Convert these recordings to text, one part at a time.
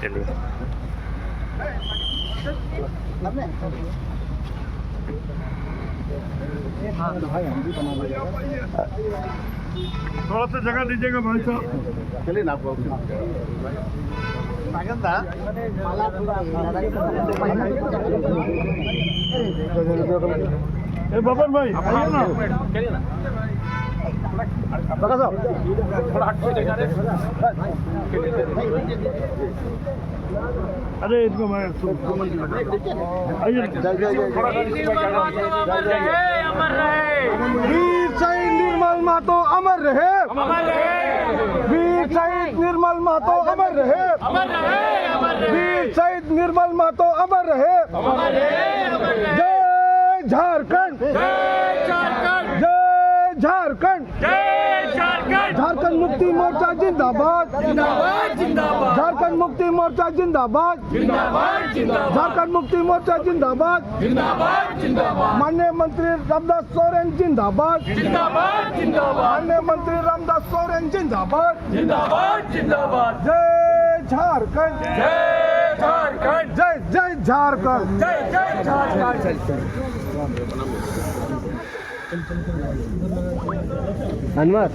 चलिए थोड़ा सा जगह दीजिएगा भाई साहब। चलिए ना आपको बबन भाई आइए ना। बगा साहब थोड़ा हट से अरे इनको मैं आइए वीर शहीद निर्मल महतो अमर रहे, वीर शहीद निर्मल महतो अमर रहे, वीर शहीद निर्मल महतो अमर रहे। जय झारखंड, जय झारखंड, झारखंड मुक्ति मोर्चा जिंदाबाद, झारखंड मुक्ति मोर्चा जिंदाबाद, झारखंड मुक्ति मोर्चा जिंदाबाद, माननीय मंत्री रामदास सोरेन जिंदाबाद, माननीय मंत्री रामदास सोरेन जिंदाबाद, जय झारखंड, जय जय झारखंड, अनवर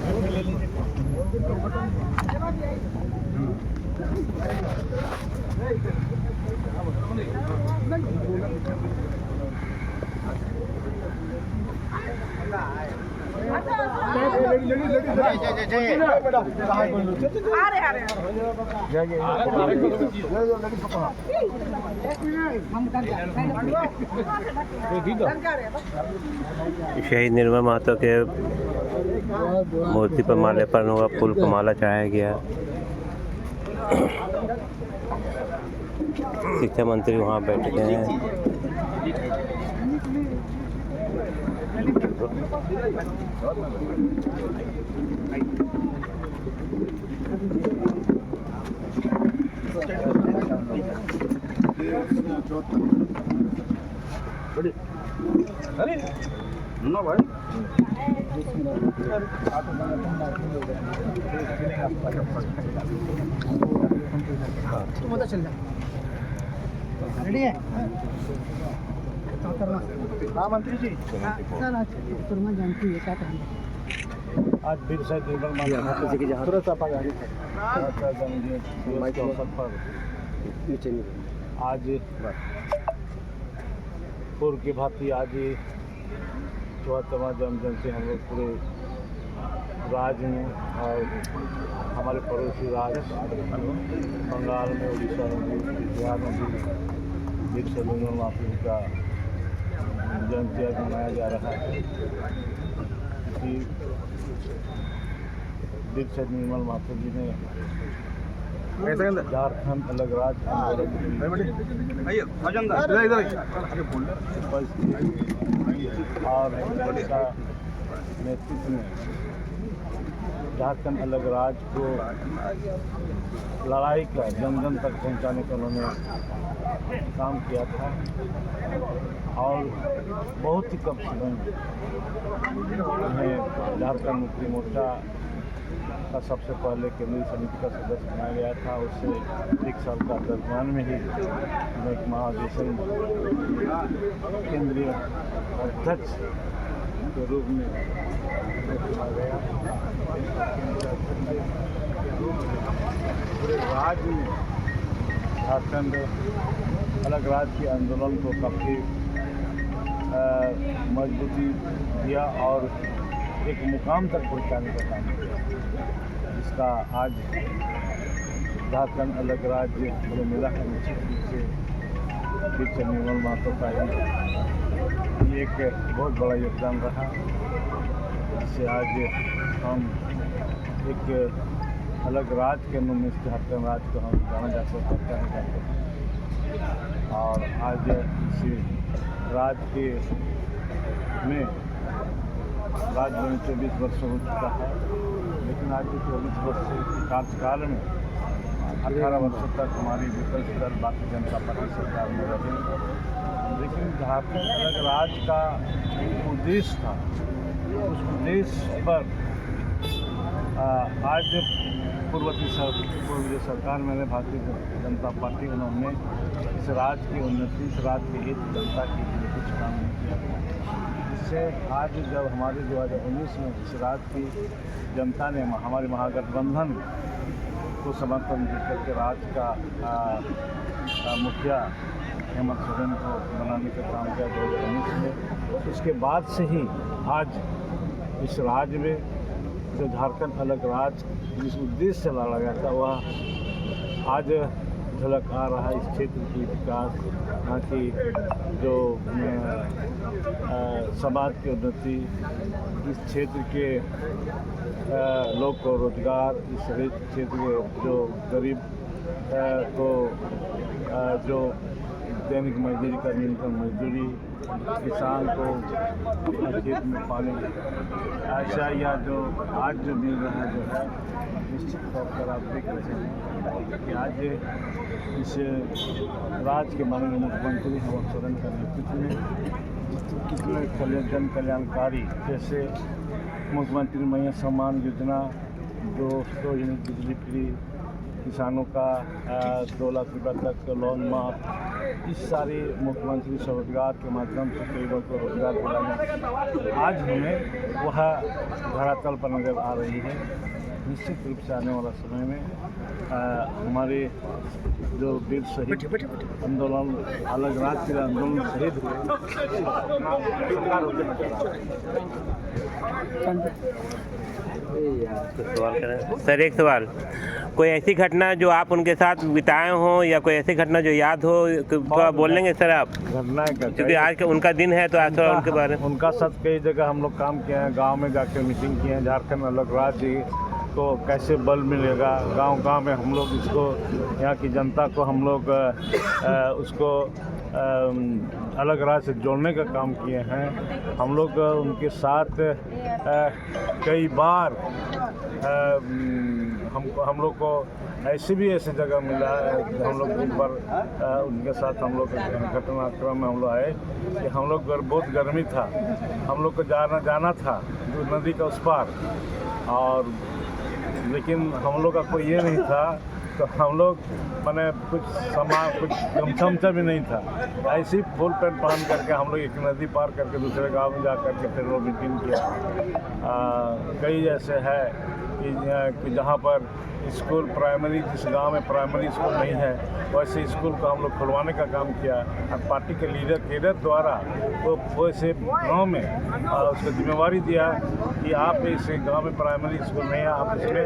शहीद निर्मल महतो के मूर्ति पर माल्यार्पण हुआ, फूल को माला चढ़ाया गया। शिक्षा मंत्री वहाँ बैठ गए हैं। अरे ना भाई चल जा रेडी है। हाँ मंत्री जी, जानती है क्या कहना। आज वीर शहीद निर्मल महतो आज पूर्व की भांति आज 74वां जन्मजयंती हम लोग पूरे राज्य में और हमारे पड़ोसी राज्य बंगाल में, उड़ीसा में भी, बिहार में भी वीर शहीद निर्मल महतो का जयंती आज मनाया जा रहा है। कि वीर शहीद निर्मल महतो जी ने झारखंड अलग राज्य आंदोलन और का नेतृत्व में झारखंड अलग राज्य को लड़ाई का जन जन तक पहुंचाने का उन्होंने काम किया था। और बहुत ही कम समय में उन्हें झारखंड मुक्ति मोर्चा का सबसे पहले केंद्रीय समिति का सदस्य बनाया गया था। उससे 1 साल का दरमियान में ही एक महाधिवेशन केंद्रीय अध्यक्ष के रूप में चुना गया। पूरे राज्य में झारखंड अलग राज्य के आंदोलन को काफ़ी मजबूती दिया और एक मुकाम तक पहुंचाने का काम किया, जिसका आज झारखंड अलग राज्य जो मिला है निश्चित रूप से वीर शहीद निर्मल महतो का ही एक बहुत बड़ा योगदान रहा, जिससे आज हम एक अलग राज्य के नाम में झारखंड राज्य को हम जाना जा सकता है। और आज इसी राज्य में 24 वर्ष हो चुका है, लेकिन आज के 24 वर्ष के कार्यकाल में 18 वर्षों तक हमारी विपक्ष दल भारतीय जनता पार्टी सरकार में रही। लेकिन झारखंड अलग राज्य का एक उद्देश्य था, उस उद्देश्य पर आज पूर्व सरकार में भारतीय जनता पार्टी उन्होंने इस राज्य की उन्नति, इस राज्य के हित, जनता के लिए कुछ काम नहीं किया। इससे आज जब हमारे 2019 में इस राज्य की जनता ने हमारे महागठबंधन को समर्थन देकर के राज्य का मुखिया हेमंत सोरेन को बनाने का काम किया 2019 में, उसके बाद से ही आज इस राज्य में जो झारखंड अलग राज्य जिस उद्देश्य से लड़ा गया था वह आज झलक आ रहा है। इस क्षेत्र की विकास, यहाँ की जो समाज की उन्नति, इस क्षेत्र के लोग को रोजगार, इस क्षेत्र के जो गरीब को जो दैनिक मजदूरी का न्यूनतम मजदूरी, किसान को अपने खेत में पानी, ऐसा या जो आज जो मिल रहा है जो है निश्चित तौर पर आप देख रहे हैं कि आज इस राज्य के माननीय मुख्यमंत्री हेमंत सोरेन का नेतृत्व में कितने जन कल्याणकारी, जैसे मुख्यमंत्री मैया सम्मान योजना, 200 यूनिट बिजली फ्री, किसानों का 2 लाख रुपये तक लोन माफ, इस सारे मुख्यमंत्री स्वरोजगार के माध्यम से गरीबों को रोजगार दिलाने आज हमें वह धरातल पर नजर आ रही है। निश्चित रूप से आने वाला समय में हमारे जो वीर शहीद आंदोलन, अलग राज्य के आंदोलन शहीद हुए, सरकार होते नजर आ रही है। सवाल करें सर, एक सवाल, कोई ऐसी घटना जो आप उनके साथ बिताए हों या कोई ऐसी घटना जो याद हो, थोड़ा बोल लेंगे सर आप? घटना क्योंकि आज का उनका दिन है तो आज थोड़ा उनके बारे में। उनका साथ कई जगह हम लोग काम किए हैं, गांव में जाकर मीटिंग किए हैं, झारखंड अलग राज्य को कैसे बल मिलेगा, गांव-गांव में हम लोग इसको, यहाँ की जनता को हम लोग उसको अलग राज्य से जोड़ने का काम किए हैं। हम लोग उनके साथ कई बार हम लोग को ऐसे जगह मिला है, हम लोग एक बार उनके साथ हम लोग घटनाक्रम में हम लोग आए कि हम लोग बहुत गर्मी था, हम लोग को जाना था जो नदी का उस पार, और लेकिन हम लोग का कोई ये नहीं था, तो हम लोग मैंने कुछ सामान, कुछ गमछा भी नहीं था, ऐसे ही फुल पैंट पहन करके हम लोग एक नदी पार करके दूसरे गांव में जा करके फिर वो मीटिंग किया। कई ऐसे है कि जहाँ पर स्कूल प्राइमरी, जिस गांव में प्राइमरी स्कूल नहीं है वैसे स्कूल को हम लोग खुलवाने का काम किया, और पार्टी के लीडर द्वारा तो वैसे गांव में उसको जिम्मेवारी दिया कि आप इस गांव में प्राइमरी स्कूल नहीं है, आप इसमें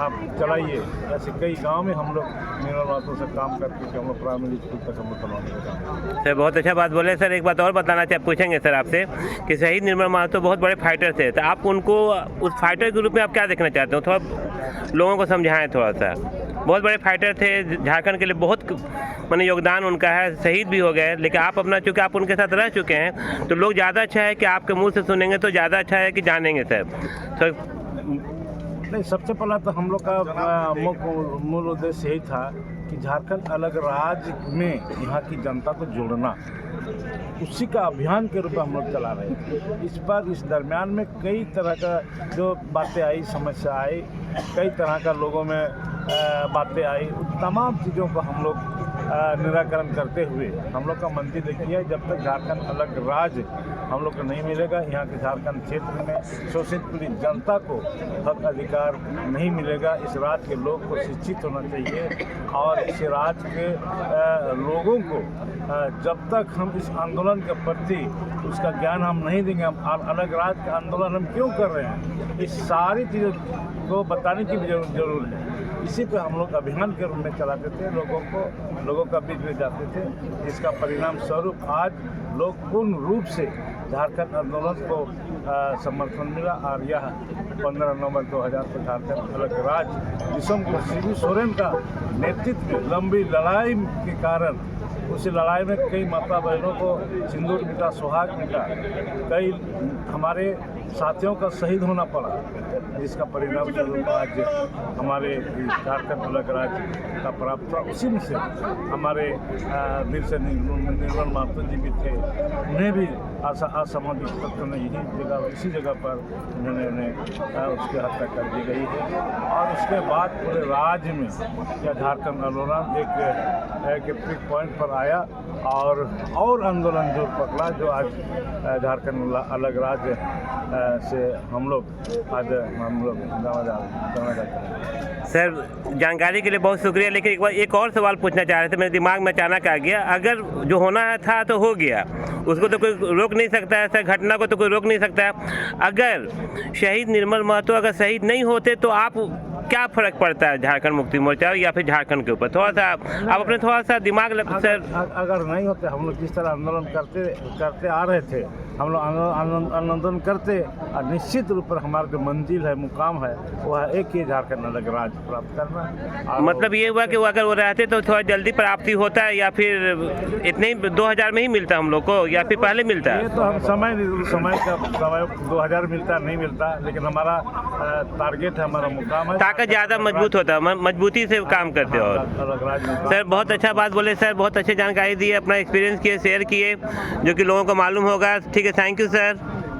आप चलाइए। ऐसे कई गांव में हम लोग निर्मल महतो से काम करके हम लोग प्राइमरी स्कूल तक हम लोग खुलवाने का काम। सर बहुत अच्छा बात बोले सर। एक बात और बताना पूछेंगे सर आपसे कि शहीद निर्मल महतो बहुत बड़े फाइटर थे, तो आप उनको उस फाइटर के रूप में आप क्या देखना चाहते हो? थोड़ा लोगों को समझाएं थोड़ा सा। बहुत बड़े फाइटर थे, झारखंड के लिए बहुत माने योगदान उनका है, शहीद भी हो गए, लेकिन आप अपना, चूँकि आप उनके साथ रह चुके हैं तो लोग ज़्यादा अच्छा है कि आपके मुंह से सुनेंगे तो ज़्यादा अच्छा है कि जानेंगे सर। तो नहीं, सबसे पहला तो हम लोग का मूल उद्देश्य यही था कि झारखंड अलग राज्य में यहाँ की जनता को जोड़ना, उसी का अभियान के रूप में हम लोग चला रहे हैं। इस दरमियान में कई तरह का जो बातें आई, समस्या आई, कई तरह का लोगों में बातें आई, तमाम चीज़ों को हम लोग निराकरण करते हुए हम लोग का मंत्री देखिए, जब तक झारखंड अलग राज्य हम लोग को नहीं मिलेगा, यहाँ के झारखंड क्षेत्र में शोषित पूरी जनता को हक अधिकार नहीं मिलेगा। इस राज्य के लोग को शिक्षित होना चाहिए, और इस राज्य के लोगों को जब तक हम इस आंदोलन के प्रति उसका ज्ञान हम नहीं देंगे, हम अलग राज्य का आंदोलन हम क्यों कर रहे हैं, इस सारी चीज़ों को बताने की भी जरूर है। इसी पे हम लोग अभियान के रूप में चलाते थे, लोगों का बीच में जाते थे, जिसका परिणाम स्वरूप आज लोग पूर्ण रूप से झारखंड आंदोलन को समर्थन मिला, और यह 15 नवंबर 2000 को झारखंड अलग राज्य जिसम को शिबू सोरेन का नेतृत्व में लंबी लड़ाई के कारण, उस लड़ाई में कई माता बहनों को सिंदूर मिटा, सुहाग मिटा, कई हमारे साथियों का शहीद होना पड़ा, जिसका परिणाम स्वरूप आज हमारे झारखंड अलग राज्य का प्राप्त हुआ। उसी में से हमारे वीर से निर्मल महतो जी भी थे, उन्हें भी असामाजिक तत्व ने इसी जगह पर उन्होंने उसकी हत्या कर दी गई है। और उसके बाद पूरे राज्य में यह झारखंड आंदोलन एक पिक पॉइंट पर आया और आंदोलन जोर पकड़ा, जो आज झारखंड अलग राज्य से हम लोग जाना जाते हैं। सर जानकारी के लिए बहुत शुक्रिया, लेकिन एक और सवाल पूछना चाह रहे थे, मेरे दिमाग में अचानक आ गया। अगर जो होना था तो हो गया, उसको तो कोई रोक नहीं सकता है, ऐसा घटना को तो कोई रोक नहीं सकता है। अगर शहीद निर्मल महतो अगर शहीद नहीं होते तो आप क्या फ़र्क पड़ता है झारखंड मुक्ति मोर्चा या फिर झारखंड के ऊपर? थोड़ा सा आप अपने थोड़ा सा दिमाग सर। अगर नहीं होते, हम लोग जिस तरह आंदोलन करते आ रहे थे, हम लोग आंदोलन करते और निश्चित रूप पर हमारा जो मंजिल है, मुकाम है, वह एक ही झारखंड अलग राज्य प्राप्त करना। मतलब ये हुआ कि वो अगर वो रहते तो थोड़ा जल्दी प्राप्ति होता है, या फिर इतने ही 2000 में ही मिलता हम लोग को, या फिर पहले मिलता है? ये तो हम समय 2000 मिलता नहीं मिलता, लेकिन हमारा टारगेट है, हमारा मुकाम है। ताकत ज़्यादा मजबूत होता है, मजबूती से काम करते हो। सर बहुत अच्छा बात बोले सर, बहुत अच्छी जानकारी दी है, अपना एक्सपीरियंस किए, शेयर किए, जो कि लोगों को मालूम होगा। ठीक है, थैंक यू सर।